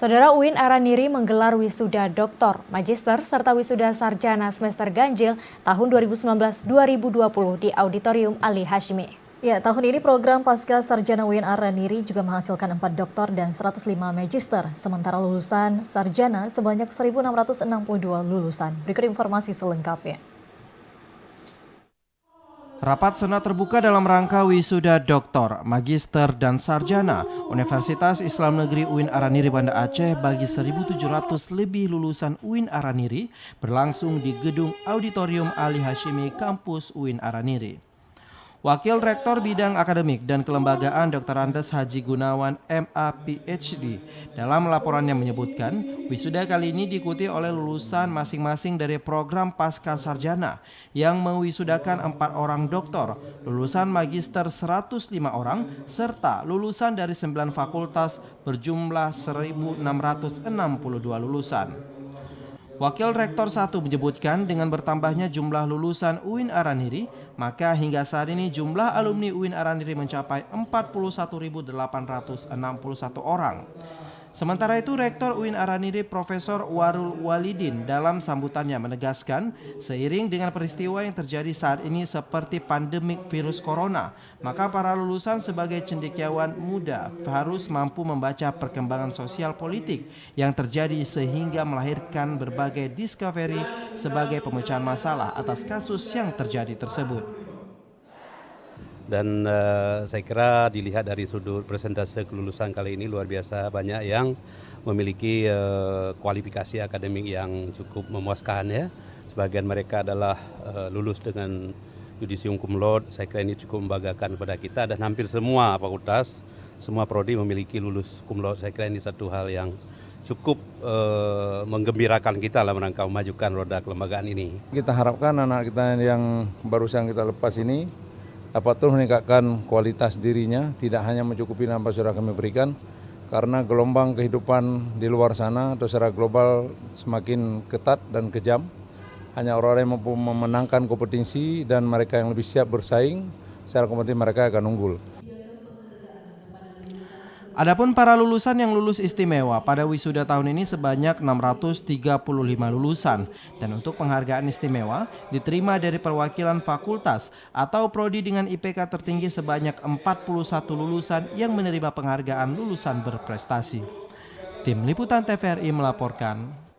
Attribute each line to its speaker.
Speaker 1: Saudara UIN Araniri menggelar wisuda doktor, magister, serta wisuda sarjana semester ganjil tahun 2019-2020 di Auditorium Ali Hashimi. Ya, tahun ini program Pasca Sarjana UIN Araniri juga menghasilkan 4 doktor dan 105 magister, sementara lulusan sarjana sebanyak 1.662 lulusan. Berikut informasi selengkapnya.
Speaker 2: Rapat senat terbuka dalam rangka wisuda doktor, magister, dan sarjana Universitas Islam Negeri UIN Araniri Banda Aceh bagi 1.700 lebih lulusan UIN Araniri berlangsung di Gedung Auditorium Ali Hashimi Kampus UIN Araniri. Wakil Rektor Bidang Akademik dan Kelembagaan Dr. Andes Haji Gunawan MA PhD dalam laporannya menyebutkan wisuda kali ini diikuti oleh lulusan masing-masing dari program Pasca Sarjana yang mewisudakan 4 orang doktor, lulusan magister 105 orang, serta lulusan dari 9 fakultas berjumlah 1.662 lulusan. Wakil Rektor 1 menyebutkan dengan bertambahnya jumlah lulusan UIN Araniri, maka hingga saat ini jumlah alumni UIN Araniri mencapai 41.861 orang. Sementara itu Rektor UIN Araniri Profesor Warul Walidin dalam sambutannya menegaskan, seiring dengan peristiwa yang terjadi saat ini seperti pandemik virus corona, maka para lulusan sebagai cendekiawan muda harus mampu membaca perkembangan sosial politik yang terjadi sehingga melahirkan berbagai discovery sebagai pemecahan masalah atas kasus yang terjadi tersebut.
Speaker 3: Dan saya kira dilihat dari sudut persentase kelulusan kali ini luar biasa banyak yang memiliki kualifikasi akademik yang cukup memuaskan ya. Sebagian mereka adalah lulus dengan yudisium cum laude, saya kira ini cukup membanggakan kepada kita dan hampir semua fakultas, semua prodi memiliki lulus cum laude. Saya kira ini satu hal yang cukup menggembirakan kita dalam rangka memajukan roda kelembagaan ini.
Speaker 4: Kita harapkan anak kita yang barusan kita lepas ini dapat terus meningkatkan kualitas dirinya, tidak hanya mencukupi apa sudah kami berikan, karena gelombang kehidupan di luar sana atau secara global semakin ketat dan kejam. Hanya orang-orang yang mampu memenangkan kompetisi dan mereka yang lebih siap bersaing, secara kompetisi mereka akan unggul.
Speaker 2: Adapun para lulusan yang lulus istimewa pada wisuda tahun ini sebanyak 635 lulusan dan untuk penghargaan istimewa diterima dari perwakilan fakultas atau prodi dengan IPK tertinggi sebanyak 41 lulusan yang menerima penghargaan lulusan berprestasi. Tim Liputan TVRI melaporkan.